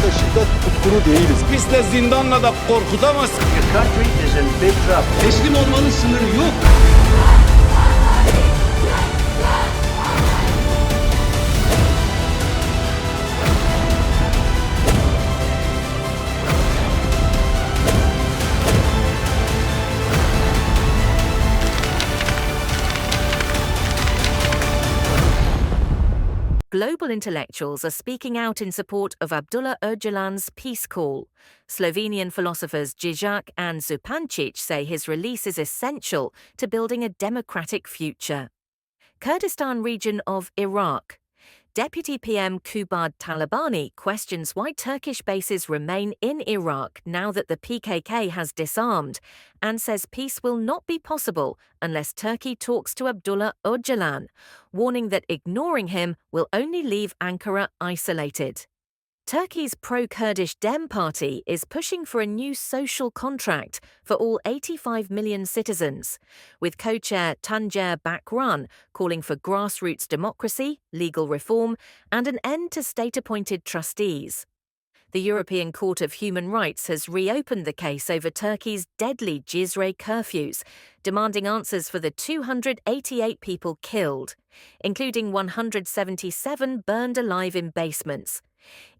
ve şiddet tutkunu değiliz. Biz de zindanla da korkutamazsın. Your country is in big trouble. Teslim olmanın sınırı yok. Global intellectuals are speaking out in support of Abdullah Öcalan's peace call. Slovenian philosophers Žižek and Zupančič say his release is essential to building a democratic future. Kurdistan Region of Iraq. Deputy PM Kubad Talabani questions why Turkish bases remain in Iraq now that the PKK has disarmed, and says peace will not be possible unless Turkey talks to Abdullah Öcalan, warning that ignoring him will only leave Ankara isolated. Turkey's pro-Kurdish DEM Party is pushing for a new social contract for all 85 million citizens, with co-chair Tuncer Bakırhan calling for grassroots democracy, legal reform, and an end to state-appointed trustees. The European Court of Human Rights has reopened the case over Turkey's deadly Cizre curfews, demanding answers for the 288 people killed, including 177 burned alive in basements,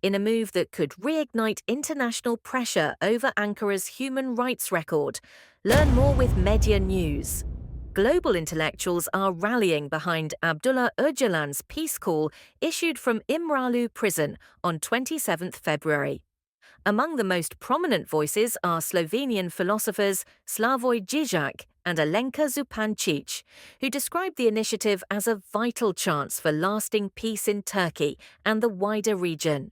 in a move that could reignite international pressure over Ankara's human rights record. Learn more with Medya News. Global intellectuals are rallying behind Abdullah Öcalan's peace call issued from İmralı prison on 27th February. Among the most prominent voices are Slovenian philosophers Slavoj Žižek and Alenka Zupančič, who described the initiative as a vital chance for lasting peace in Turkey and the wider region.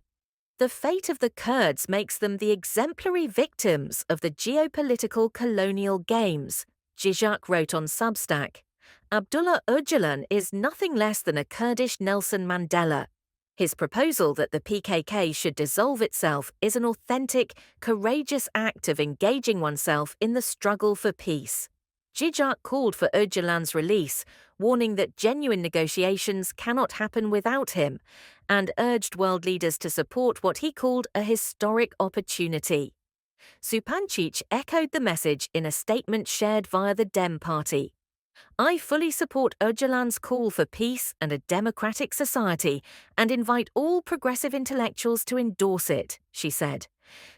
The fate of the Kurds makes them the exemplary victims of the geopolitical colonial games, Žižek wrote on Substack. Abdullah Öcalan is nothing less than a Kurdish Nelson Mandela. His proposal that the PKK should dissolve itself is an authentic, courageous act of engaging oneself in the struggle for peace. Žižek called for Öcalan's release, warning that genuine negotiations cannot happen without him, and urged world leaders to support what he called a historic opportunity. Zupančič echoed the message in a statement shared via the DEM Party. I fully support Öcalan's call for peace and a democratic society and invite all progressive intellectuals to endorse it, she said.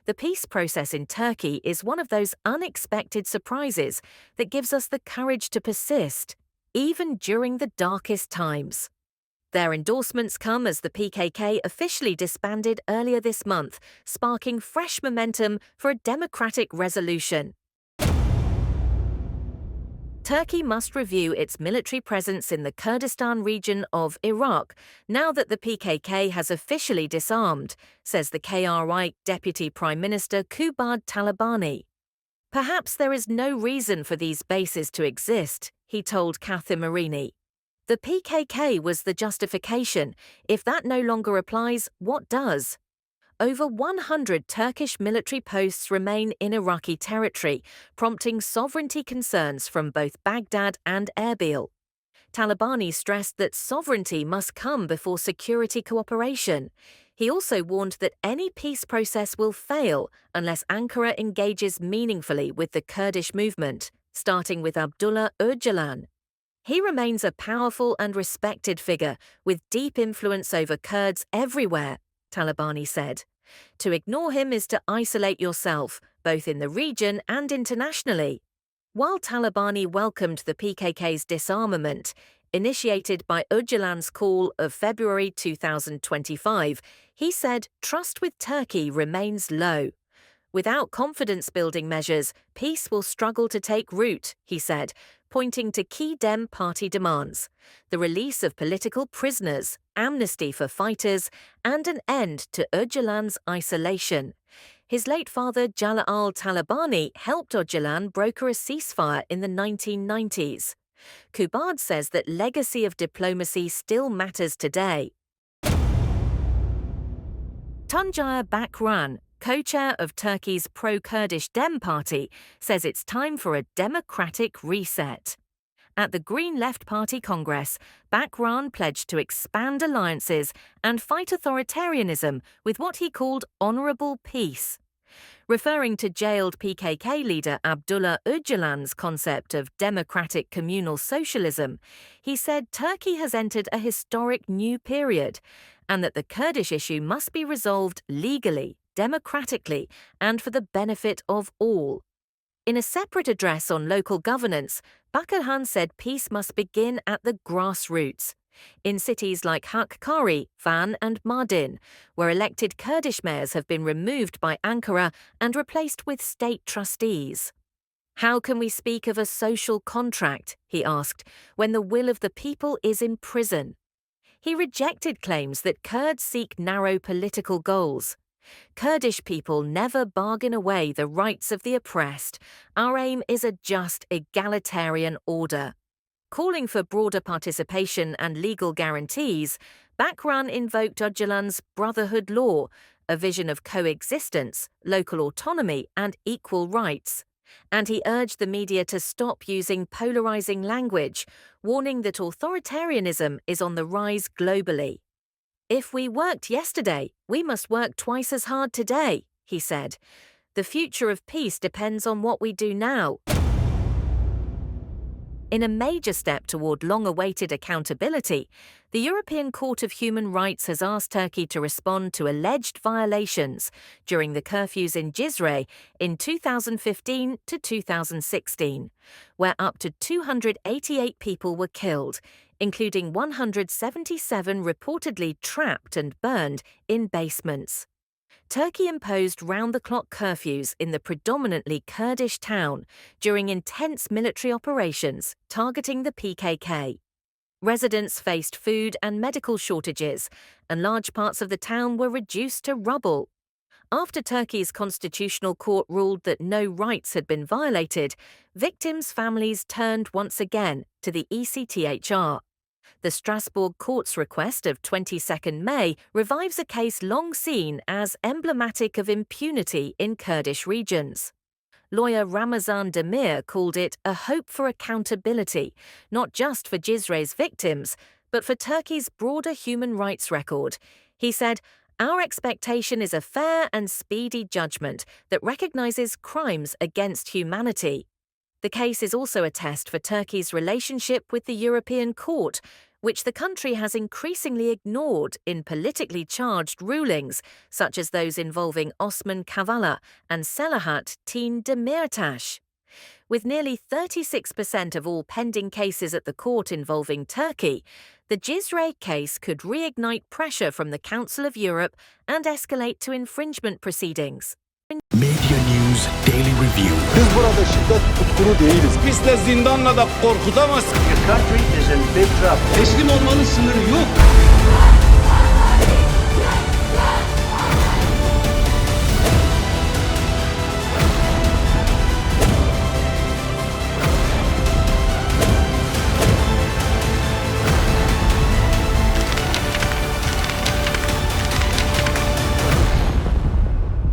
The peace process in Turkey is one of those unexpected surprises that gives us the courage to persist, even during the darkest times. Their endorsements come as the PKK officially disbanded earlier this month, sparking fresh momentum for a democratic resolution. Turkey must review its military presence in the Kurdistan region of Iraq now that the PKK has officially disarmed, says the KRI Deputy Prime Minister Kubad Talabani. Perhaps there is no reason for these bases to exist, he told Marini. The PKK was the justification. If that no longer applies, what does? Over 100 Turkish military posts remain in Iraqi territory, prompting sovereignty concerns from both Baghdad and Erbil. Talabani stressed that sovereignty must come before security cooperation. He also warned that any peace process will fail unless Ankara engages meaningfully with the Kurdish movement, starting with Abdullah Öcalan. He remains a powerful and respected figure with deep influence over Kurds everywhere, Talabani said. To ignore him is to isolate yourself, both in the region and internationally. While Talabani welcomed the PKK's disarmament, initiated by Öcalan's call of February 2025, he said trust with Turkey remains low. Without confidence-building measures, peace will struggle to take root, he said, pointing to key DEM Party demands: the release of political prisoners, amnesty for fighters, and an end to Öcalan's isolation. His late father Jalal Talabani helped Öcalan broker a ceasefire in the 1990s. Kubad says that legacy of diplomacy still matters today. Tuncer Bakırhan, co-chair of Turkey's pro-Kurdish DEM Party, says it's time for a democratic reset. At the Green Left Party Congress, Bakırhan pledged to expand alliances and fight authoritarianism with what he called honourable peace. Referring to jailed PKK leader Abdullah Öcalan's concept of democratic communal socialism, he said Turkey has entered a historic new period and that the Kurdish issue must be resolved legally, democratically, and for the benefit of all. In a separate address on local governance, Bakırhan said peace must begin at the grassroots. In cities like Hakkari, Van and Mardin, where elected Kurdish mayors have been removed by Ankara and replaced with state trustees. How can we speak of a social contract, he asked, when the will of the people is in prison? He rejected claims that Kurds seek narrow political goals. Kurdish people never bargain away the rights of the oppressed. Our aim is a just, egalitarian order. Calling for broader participation and legal guarantees, Bakırhan invoked Öcalan's Brotherhood Law, a vision of coexistence, local autonomy, and equal rights. And he urged the media to stop using polarizing language, warning that authoritarianism is on the rise globally. If we worked yesterday, we must work twice as hard today, he said. The future of peace depends on what we do now. In a major step toward long-awaited accountability, the European Court of Human Rights has asked Turkey to respond to alleged violations during the curfews in Cizre in 2015 to 2016, where up to 288 people were killed, including 177 reportedly trapped and burned in basements. Turkey imposed round-the-clock curfews in the predominantly Kurdish town during intense military operations targeting the PKK. Residents faced food and medical shortages, and large parts of the town were reduced to rubble. After Turkey's constitutional court ruled that no rights had been violated, victims' families turned once again to the ECTHR. The Strasbourg court's request of 22nd May revives a case long seen as emblematic of impunity in Kurdish regions. Lawyer Ramazan Demir called it a hope for accountability, not just for Cizre's victims, but for Turkey's broader human rights record. He said, "Our expectation is a fair and speedy judgment that recognizes crimes against humanity." The case is also a test for Turkey's relationship with the European Court, which the country has increasingly ignored in politically charged rulings, such as those involving Osman Kavala and Selahat Demirtas. With nearly 36% of all pending cases at the court involving Turkey, the Cizre case could reignite pressure from the Council of Europe and escalate to infringement proceedings. Medya News Daily Review. Biz burada şiddet tutkunu değiliz. Biz de zindanla da korkutamazsın. Your country is in big trouble. Teslim olmanın sınırı yok.